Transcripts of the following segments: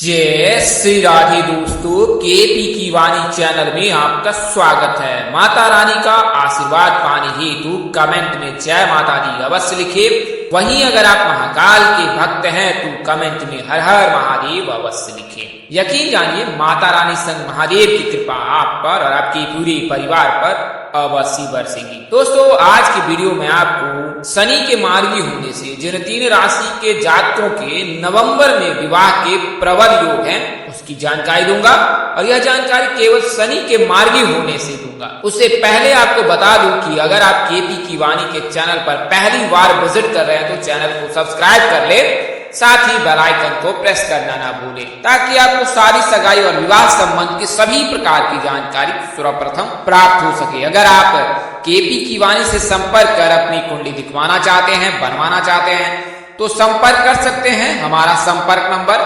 जय श्री राधे दोस्तों, केपी की वाणी चैनल में आपका स्वागत है। माता रानी का आशीर्वाद पाने हेतु कमेंट में जय माता दी अवश्य लिखे। वहीं अगर आप महाकाल के भक्त हैं तो कमेंट में हर हर महादेव अवश्य लिखे। यकीन जानिए माता रानी संग महादेव की कृपा आप पर और आपके पूरे परिवार पर अवश्य बरसेगी। दोस्तों, आज की वीडियो में आपको शनि के मार्गी होने से जिन 3 राशि के जातकों के नवंबर में विवाह के प्रबल योग हैं उसकी जानकारी दूंगा, और यह जानकारी केवल शनि के मार्गी होने से दूंगा। उससे पहले आपको बता दूं कि अगर आप केपी की वाणी के चैनल पर पहली बार विजिट कर रहे हैं तो चैनल को सब्सक्राइब कर ले, साथ ही बेल आइकन को प्रेस करना ना भूलें, ताकि आपको सारी सगाई और विवाह संबंध की सभी प्रकार की जानकारी सर्वप्रथम प्राप्त हो सके। अगर आप केपी की वाणी से संपर्क कर अपनी कुंडली दिखवाना चाहते हैं, बनवाना चाहते हैं तो संपर्क कर सकते हैं। हमारा संपर्क नंबर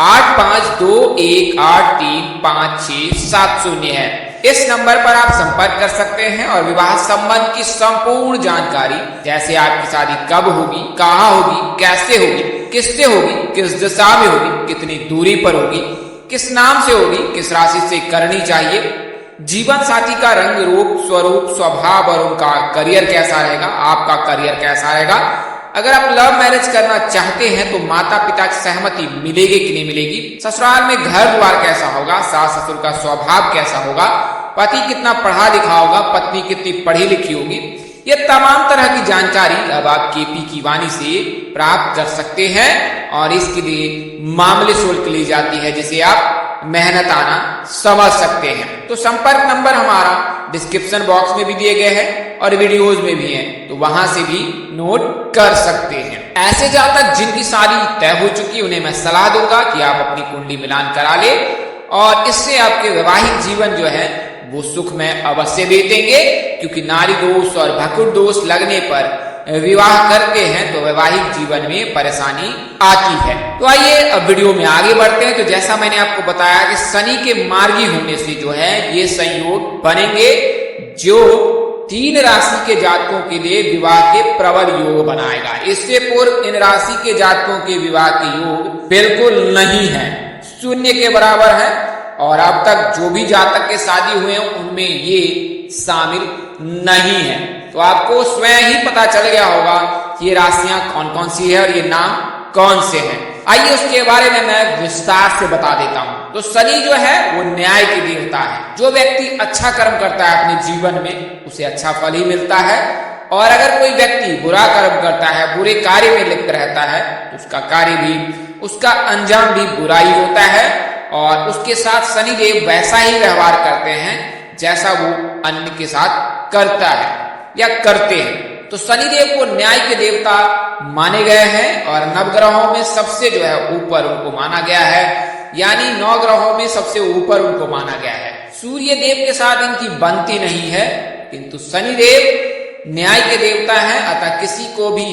8521835670 है। इस नंबर पर आप संपर्क कर सकते हैं और विवाह संबंध की संपूर्ण जानकारी, जैसे आपकी शादी कब होगी, कहाँ होगी, कैसे होगी, किससे होगी, किस दिशा में होगी, कितनी दूरी पर होगी, किस नाम से होगी, किस राशि से करनी चाहिए, जीवन साथी का रंग रूप स्वरूप स्वभाव और उनका करियर कैसा रहेगा, आपका करियर कैसा रहेगा, अगर आप लव मैरिज करना चाहते हैं तो माता पिता की सहमति मिलेगी कि नहीं मिलेगी, ससुराल में घर द्वार कैसा होगा, सास ससुर का स्वभाव कैसा होगा, पति कितना पढ़ा लिखा होगा, पत्नी कितनी पढ़ी लिखी होगी, ये तमाम तरह की जानकारी अब आप केपी की वाणी से प्राप्त कर सकते हैं। और इसके लिए मामूली शुल्क ली जाती है, जिसे आप मेहनत आना समझ सकते हैं। तो संपर्क नंबर हमारा डिस्क्रिप्शन बॉक्स में भी दिए गए हैं और वीडियोज में भी हैं, तो वहां से भी नोट कर सकते हैं। ऐसे जातक जिनकी शादी तय हो चुकी उन्हें मैं सलाह दूंगा कि आप अपनी कुंडली मिलान करा ले, और इससे आपके वैवाहिक जीवन जो है वो सुख में अवश्य बीतेंगे, क्योंकि नारी दोष और भकुर दोष लगने पर विवाह करते हैं तो वैवाहिक जीवन में परेशानी आती है। तो आइए अब वीडियो में आगे बढ़ते हैं। तो जैसा मैंने आपको बताया कि शनि के मार्गी होने से जो है ये संयोग बनेंगे जो 3 राशि के जातकों के लिए विवाह के प्रबल योग बनाएगा। इससे पूर्व इन राशि के जातकों के विवाह के योग बिल्कुल नहीं है, 0 के बराबर है, और अब तक जो भी जातक के शादी हुए हैं उनमें ये शामिल नहीं है। तो आपको स्वयं ही पता चल गया होगा कि ये राशियां कौन कौन सी है और ये नाम कौन से हैं। आइए उसके बारे में मैं विस्तार से बता देता हूं। तो शनि जो है वो न्याय की देवता है। जो व्यक्ति अच्छा कर्म करता है अपने जीवन में उसे अच्छा फल ही मिलता है, और अगर कोई व्यक्ति बुरा कर्म करता है, बुरे कार्य में लिप्त रहता है तो उसका कार्य भी, उसका अंजाम भी बुरा ही होता है, और उसके साथ शनिदेव वैसा ही व्यवहार करते हैं जैसा वो अन्य के साथ करता है या करते हैं। तो शनिदेव को न्याय के देवता माने गए हैं, और नवग्रहों में सबसे जो है ऊपर उनको माना गया है, यानी 9 ग्रहों में सबसे ऊपर उनको माना गया है। सूर्य देव के साथ इनकी बनती नहीं है, किंतु शनिदेव न्याय के देवता हैं, अतः किसी को भी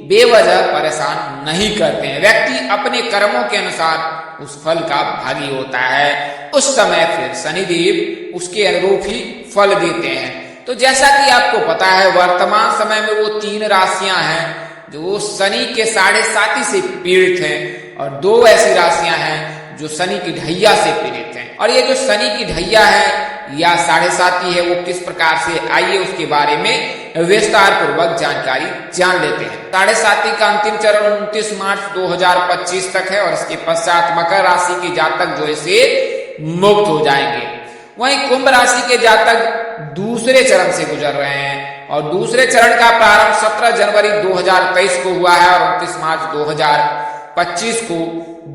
बेवजह परेशान नहीं करते हैं। व्यक्ति अपने कर्मों के अनुसार उस फल का भागी होता है, उस समय फिर शनिदेव उसके अनुरूप ही फल देते हैं। तो जैसा कि आपको पता है वर्तमान समय में वो 3 राशियां हैं जो शनि के 7.5 से पीड़ित हैं, और 2 ऐसी राशियां हैं जो शनि की ढैया से पीड़ित हैं। और ये जो शनि की ढैया है या 7.5 है वो किस प्रकार से, आइए उसके बारे में विस्तार पूर्वक जानकारी जान लेते हैं। 7.5 का अंतिम चरण 29 मार्च 2025 तक है, और इसके पश्चात मकर राशि के जातक जो इसे मुक्त हो जाएंगे। वहीं कुंभ राशि के जातक दूसरे चरण से गुजर रहे हैं, और दूसरे चरण का प्रारंभ 17 जनवरी 2023 को हुआ है, और 29 मार्च 2025 को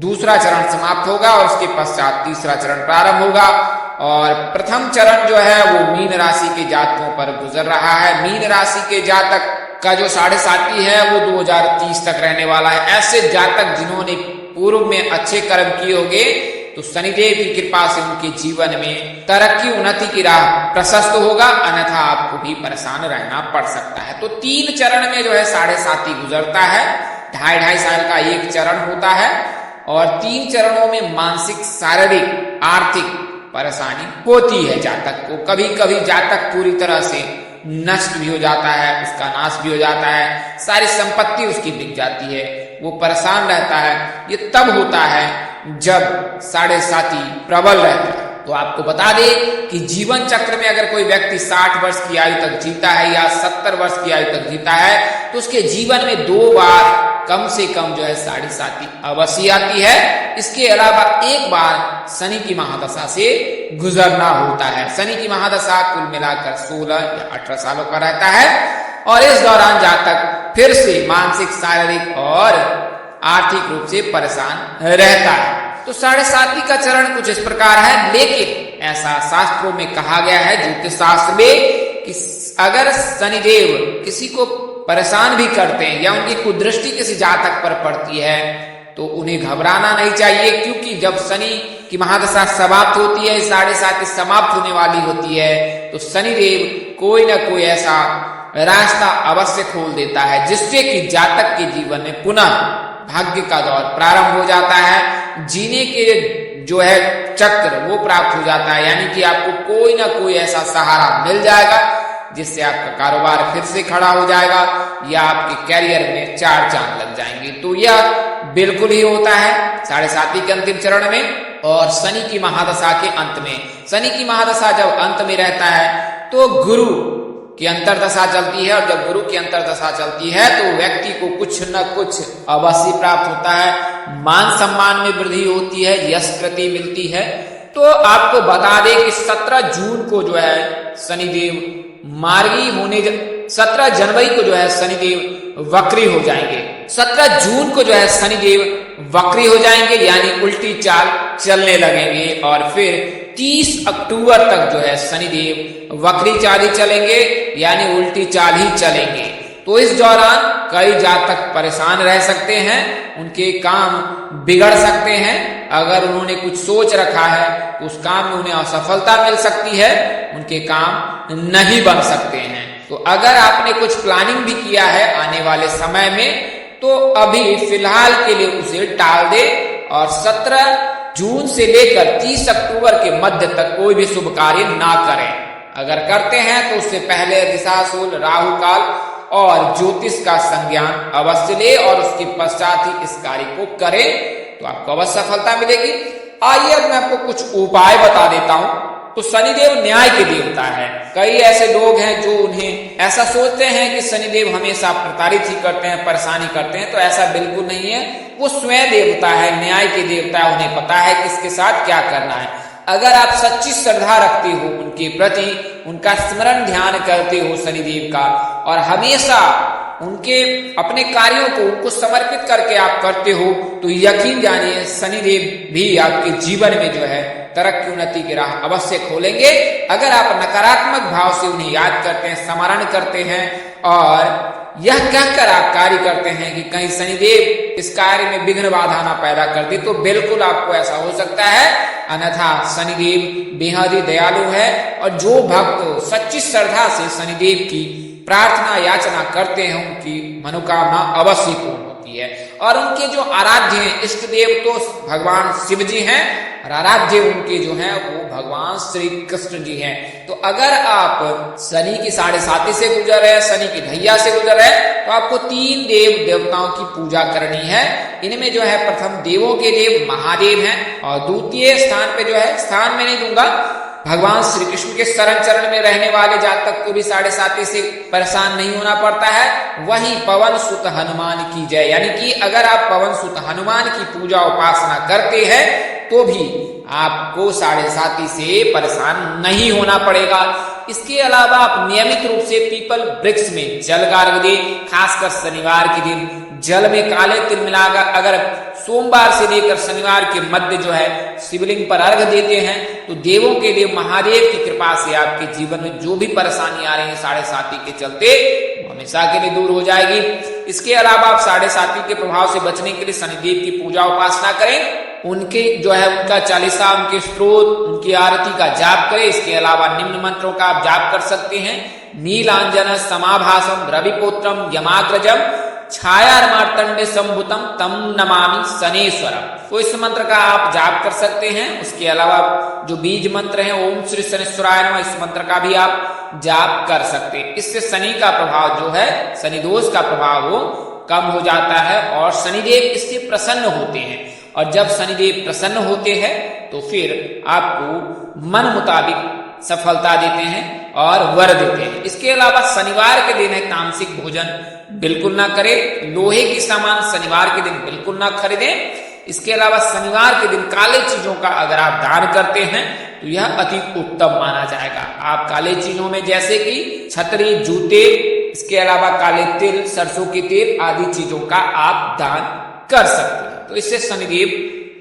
दूसरा चरण समाप्त होगा, और उसके पश्चात तीसरा चरण प्रारंभ होगा। और प्रथम चरण जो है वो मीन राशि के जातकों पर गुजर रहा है। मीन राशि के जातक का जो 7.5 है वो 2030 तक रहने वाला है। ऐसे जातक जिन्होंने पूर्व में अच्छे कर्म किए होंगे तो शनिदेव की कृपा से उनके जीवन में तरक्की उन्नति की राह प्रशस्त होगा, अन्यथा आपको भी परेशान रहना पड़ सकता है। तो 3 चरण में जो है 7.5 गुजरता है, 2.5 साल का एक चरण होता है, और 3 चरणों में मानसिक, शारीरिक, आर्थिक परेशानी होती है जातक को। कभी कभी जातक पूरी तरह से नष्ट भी हो जाता है, उसका नाश भी हो जाता है, सारी संपत्ति उसकी बिक जाती है। वो परेशान रहता है, ये तब होता है जब साढ़े साती प्रबल रहता है। तो आपको बता दें कि जीवन चक्र में अगर कोई व्यक्ति 60 वर्ष की आयु तक जीता है या 70 वर्ष की आयु तक जीता है तो उसके जीवन में 2 बार कम से कम जो है साढ़े साती अवश्य आती है। इसके अलावा एक बार शनि की महादशा से गुजरना होता है। शनि की महादशा कुल मिलाकर 16 या 18 सालों का रहता है और इस दौरान जातक फिर से मानसिक, शारीरिक और आर्थिक रूप से परेशान रहता है। तो साढ़े साती का चरण कुछ इस प्रकार है, लेकिन ऐसा शास्त्रों में कहा गया है, ज्योतिष शास्त्र में, कि अगर शनिदेव किसी को परेशान भी करते हैं या उनकी कुदृष्टि किसी जातक पर पड़ती है तो उन्हें घबराना नहीं चाहिए, क्योंकि जब शनि की महादशा समाप्त होती है, साढ़े साती समाप्त होने वाली होती है, तो शनिदेव कोई ना कोई ऐसा रास्ता अवश्य खोल देता है जिससे कि जातक के जीवन में पुनः भाग्य का दौर प्रारंभ हो जाता है, जीने के जो है चक्र वो प्राप्त हो जाता है। यानी कि आपको कोई ना कोई ऐसा सहारा मिल जाएगा जिससे आपका कारोबार फिर से खड़ा हो जाएगा या आपके कैरियर में 4 चांद लग जाएंगे। तो यह बिल्कुल ही होता है साढ़े साती के अंतिम चरण में और शनि की महादशा के अंत में। शनि की महादशा जब अंत में रहता है तो गुरु की अंतरदशा चलती है और जब गुरु की अंतरदशा चलती है तो व्यक्ति को कुछ न कुछ अवश्य प्राप्त होता है, मान सम्मान में वृद्धि होती है, यश कृति मिलती है। तो आपको बता दें कि 17 जून को जो है शनिदेव मार्गी होने 17 जनवरी को जो है शनिदेव वक्री हो जाएंगे। 17 जून को जो है शनिदेव वक्री हो जाएंगे यानी उल्टी चाल चलने लगेंगे और फिर 30 अक्टूबर तक जो है शनिदेव वक्री चाल ही चलेंगे यानी उल्टी चाल ही चलेंगे। तो इस दौरान कई जातक परेशान रह सकते हैं, उनके काम बिगड़ सकते हैं। अगर उन्होंने कुछ सोच रखा है तो उस काम में उन्हें असफलता मिल सकती है, उनके काम नहीं बन सकते हैं। तो अगर आपने कुछ प्लानिंग भी किया है आने वाले समय में तो अभी फिलहाल के लिए उसे टाल दे और 17 जून से लेकर 30 अक्टूबर के मध्य तक कोई भी शुभ कार्य ना करें। अगर करते हैं तो उससे पहले दिशाशूल, राहु काल और ज्योतिष का संज्ञान अवश्य ले और उसके पश्चात ही इस कार्य को करें तो आपको अवश्य सफलता मिलेगी। आइए अब मैं आपको कुछ उपाय बता देता हूं। तो शनिदेव न्याय के देवता है। कई ऐसे लोग हैं जो उन्हें ऐसा सोचते हैं कि शनिदेव हमेशा प्रताड़ित ही करते हैं, परेशानी करते हैं, तो ऐसा बिल्कुल नहीं है। वो स्वयं देवता है, न्याय के देवता है, उन्हें पता है कि इसके साथ क्या करना है। अगर आप सच्ची श्रद्धा रखते हो उनके प्रति, उनका स्मरण ध्यान करते हो शनिदेव का और हमेशा उनके अपने कार्यों को उनको समर्पित करके आप करते हो तो यकीन जानिए शनिदेव भी आपके जीवन में जो है तरक्की उन्नति की राह अवश्य खोलेंगे। अगर आप नकारात्मक भाव से उन्हें याद करते हैं, स्मरण करते हैं और यह कहकर आप कार्य करते हैं कि कहीं शनिदेव इस कार्य में विघ्न बाधा ना पैदा कर दे तो बिल्कुल आपको ऐसा हो सकता है। अन्यथा शनिदेव बेहद ही दयालु है और जो भक्त सच्ची श्रद्धा से शनिदेव की प्रार्थना याचना करते हैं उनकी मनोकामना अवश्य पूर्ण होती है। और उनके जो आराध्य हैं इष्ट देव तो भगवान शिव जी हैं और आराध्य उनके जो हैं वो भगवान श्री कृष्ण जी हैं। तो अगर आप शनि की साढ़े साती से गुजर रहे हैं, शनि की ढैया से गुजर रहे हैं तो आपको 3 देव देवताओं की पूजा करनी है। इनमें जो है प्रथम देवों के देव महादेव हैं और द्वितीय स्थान पे जो है, स्थान में नहीं दूंगा, भगवान श्री कृष्ण के शरण चरण में रहने वाले जातक को भी साढ़े साती से परेशान नहीं होना पड़ता है। वही पवन सुत हनुमान की जय, यानी कि अगर आप पवन सुत हनुमान की पूजा उपासना करते हैं तो भी आपको साढ़े साती से परेशान नहीं होना पड़ेगा। इसके अलावा आप नियमित रूप से पीपल वृक्ष में जल गार्ग दें, खासकर शनिवार के दिन जल में काले तिल मिलाकर अगर सोमवार से लेकर शनिवार के मध्य जो है शिवलिंग पर अर्घ देते हैं तो देवों के लिए महादेव की कृपा से आपके जीवन में जो भी परेशानी आ रही है साढ़े साती के चलते हमेशा के लिए दूर हो जाएगी। इसके अलावा आप साढ़े साती के प्रभाव से बचने के लिए शनिदेव की पूजा उपासना करें, उनके जो है उनका चालीसा, उनके स्त्रोत, उनकी आरती का जाप करें। इसके अलावा निम्न मंत्रों का आप जाप कर सकते हैं। नीलांजन समाभासम रविपुत्रम यमाग्रजम छाया मार्तंडे संभुतम तम नमामि शनेश्वरम। तो इस मंत्र का आप जाप कर सकते हैं। उसके अलावा जो बीज मंत्र है ओम श्री शनेश्वराय नमः, इस मंत्र का भी आप जाप कर सकते हैं। इससे शनि का प्रभाव जो है, शनि दोष का प्रभाव वो कम हो जाता है और शनिदेव इससे प्रसन्न होते हैं। और जब शनिदेव प्रसन्न होते हैं तो फिर आपको मन मुताबिक सफलता देते हैं और वर देते हैं। इसके अलावा शनिवार के दिन है तामसिक भोजन बिल्कुल ना करें, लोहे की सामान शनिवार के दिन बिल्कुल ना खरीदें। इसके अलावा शनिवार के दिन काले चीजों का अगर आप दान करते हैं तो यह अति उत्तम माना जाएगा। आप काले चीजों में जैसे कि छतरी, जूते, इसके अलावा काले तिल, सरसों के तेल आदि चीजों का आप दान कर सकते हैं। तो इससे शनिदेव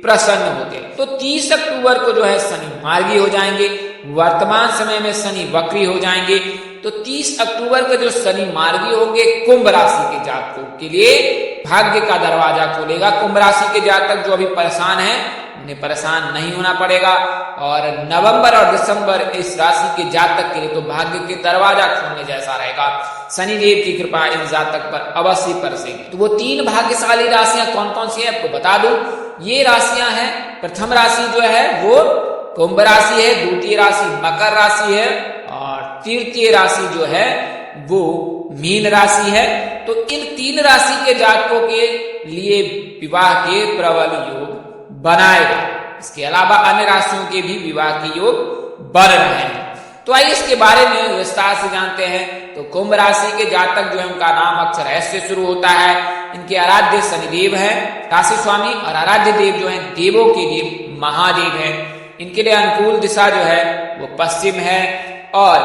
प्रसन्न होते हैं। तो 30 अक्टूबर को जो है शनि मार्गी हो जाएंगे। वर्तमान समय में शनि वक्री हो जाएंगे। तो 30 अक्टूबर को जो शनि मार्गी होंगे कुंभ राशि के जातकों के लिए भाग्य का दरवाजा खोलेगा। कुंभ राशि के जातक जो अभी परेशान हैं उन्हें परेशान नहीं होना पड़ेगा। और नवंबर और दिसंबर इस राशि के जातक के लिए तो भाग्य के दरवाजा खोलने जैसा रहेगा। शनिदेव की कृपा इस जातक पर अवश्य बरसेगी। तो वो 3 भाग्यशाली राशियां कौन कौन सी है आपको बता दूं। ये राशियां हैं, प्रथम राशि जो है वो कुंभ राशि है, द्वितीय राशि मकर राशि है और तृतीय राशि जो है वो मीन राशि है। तो इन 3 राशि के जातकों के लिए विवाह के प्रबल योग बनाएगा। इसके अलावा अन्य राशियों के भी विवाह के योग बन रहे हैं। तो आइए इसके बारे में विस्तार से जानते हैं। तो कुंभ राशि के जातक जो है उनका नाम अक्षर एस से शुरू होता है। इनके आराध्य शनिदेव है, राशि स्वामी, और आराध्य देव जो है देवों के देव महादेव है। इनके लिए अनुकूल दिशा जो है वो पश्चिम है और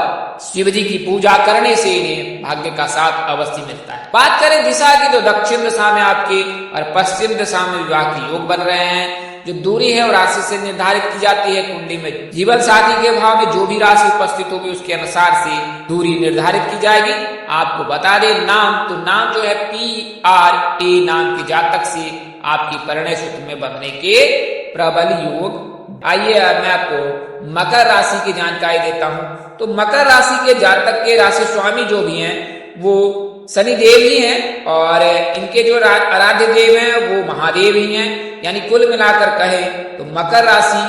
शिव जी की पूजा करने से इन्हें भाग्य का साथ अवश्य मिलता है। बात करें दिशा की तो दक्षिण दिशा में आपकी और पश्चिम दिशा में विवाह के योग बन रहे हैं। जो दूरी है वो राशि से निर्धारित की जाती है। कुंडली में जीवन साथी के भाव में जो भी राशि उपस्थित होगी उसके अनुसार से दूरी निर्धारित की जाएगी। आपको बता दें नाम, तो नाम जो है PRA नाम के जातक से आपकी परिणय सूत्र में बनने के प्रबल योग। आइए मैं आपको मकर राशि की जानकारी देता हूं। तो मकर राशि के जातक के राशि स्वामी जो भी हैं वो शनिदेव ही हैं और इनके जो आराध्य देव हैं वो महादेव ही हैं। यानी कुल मिलाकर कहे तो मकर राशि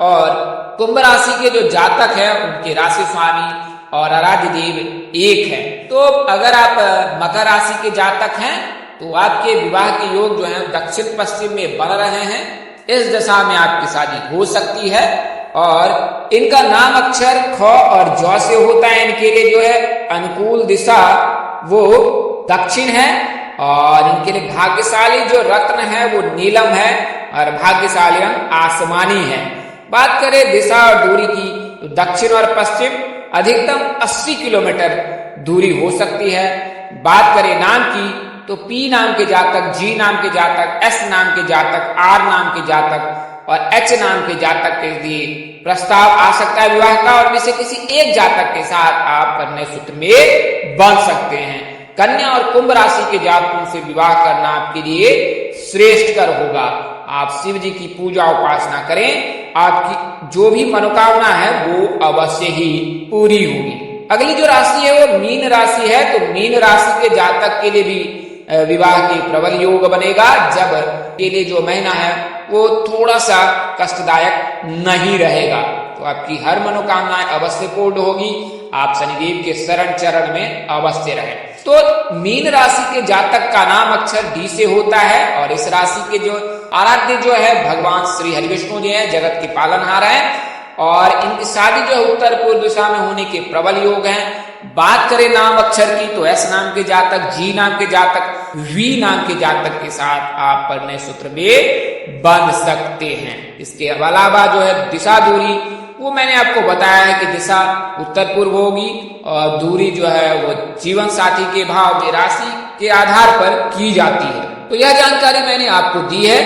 और कुंभ राशि के जो जातक हैं उनके राशि स्वामी और आराध्य देव एक है। तो अगर आप मकर राशि के जातक हैं तो आपके विवाह के योग जो है दक्षिण पश्चिम में बन रहे हैं। इस दशा में आपकी शादी हो सकती है और इनका नाम अक्षर ख और ज से होता है। इनके लिए जो है अनुकूल दिशा वो दक्षिण है और इनके लिए भाग्यशाली जो रत्न है वो नीलम है और भाग्यशाली रंग आसमानी है। बात करें दिशा और दूरी की तो दक्षिण और पश्चिम अधिकतम 80 किलोमीटर दूरी हो सकती है। बात करें नाम की तो P नाम के जातक, G नाम के जातक, S नाम के जातक, R नाम के जातक और H नाम के जातक के लिए प्रस्ताव आ सकता है विवाह का और इनमें से किसी एक जातक के साथ आप परिणय सूत्र में बंध सकते हैं। कन्या और कुंभ राशि के जातकों से विवाह करना आपके लिए श्रेष्ठकर होगा। आप शिव जी की पूजा उपासना करें, आपकी जो भी मनोकामना है वो अवश्य ही पूरी होगी। अगली जो राशि है वो मीन राशि है। तो मीन राशि के जातक के लिए भी विवाह के प्रबल योग बनेगा। जब के लिए जो महीना है वो थोड़ा सा कष्टदायक नहीं रहेगा। तो आपकी हर मनोकामनाएं अवश्य पूर्ण होगी। आप शनिदेव के शरण चरण में अवश्य रहें। तो मीन राशि के जातक का नाम अक्षर डी से होता है और इस राशि के जो आराध्य जो है भगवान श्री हरिविष्णु जी हैं, जगत के पालनहार हैं और इनकी शादी जो है उत्तर पूर्व दिशा में होने के प्रबल योग हैं। बात करें नाम अक्षर की तो एस नाम के जातक, जी नाम के जातक, वी नाम के जातक के साथ आप परिणय सूत्र में बंध सकते हैं। इसके अलावा जो है दिशा दूरी वो मैंने आपको बताया है कि दिशा उत्तर पूर्व होगी और दूरी जो है वो जीवन साथी के भाव में राशि के आधार पर की जाती है। तो यह जानकारी मैंने आपको दी है।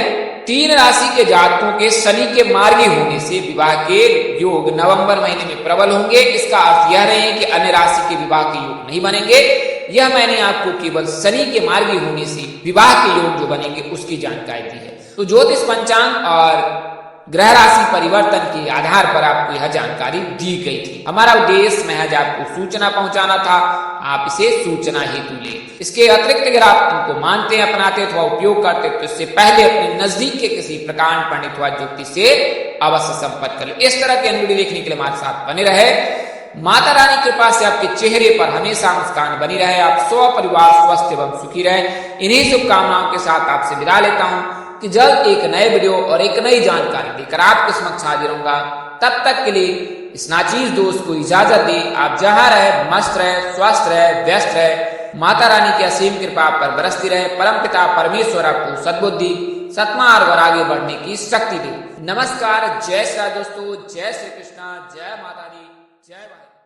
3 राशि के जातकों के शनि के मार्गी होने से विवाह के योग नवंबर महीने में प्रबल होंगे। इसका अर्थ यह नहीं है कि अन्य राशि के विवाह के योग नहीं बनेंगे। यह मैंने आपको केवल शनि के मार्गी होने से विवाह के योग जो बनेंगे उसकी जानकारी दी है। तो ज्योतिष पंचांग और ग्रह राशि परिवर्तन के आधार पर आपको यह जानकारी दी गई थी। हमारा उद्देश्य महज आपको सूचना पहुंचाना था, आप इसे सूचना हेतु लें। इसके अतिरिक्त अगर आप इनको मानते हैं, अपनाते अथवा उपयोग करते तो इससे पहले अपने नजदीक के किसी प्रकांड पंडित अथवा ज्योतिष से अवश्य संपर्क करें। इस तरह के अन्य वीडियो देखने के लिए हमारे साथ बने रहे। माता रानी की कृपा से आपके चेहरे पर हमेशा मुस्कान बनी रहे, आप परिवार स्वस्थ एवं सुखी रहे। इन्हीं शुभकामनाओं के साथ आपसे विदा लेता हूँ कि जल्द एक नए वीडियो और एक नई जानकारी लेकर आपके समक्ष हाजिर होऊंगा। तब तक के लिए इस नाचीज दोस्त को इजाजत दे। आप जहां रहे मस्त रहे, स्वस्थ रहे, व्यस्त रहे। माता रानी की असीम कृपा आप पर बरसती रहे। परमपिता परमेश्वर आपको सद्बुद्धि, सत्मार्ग और आगे बढ़ने की शक्ति दे। नमस्कार, जय श्री राम दोस्तों, जय श्री कृष्णा, जय माता दी, जय भारत।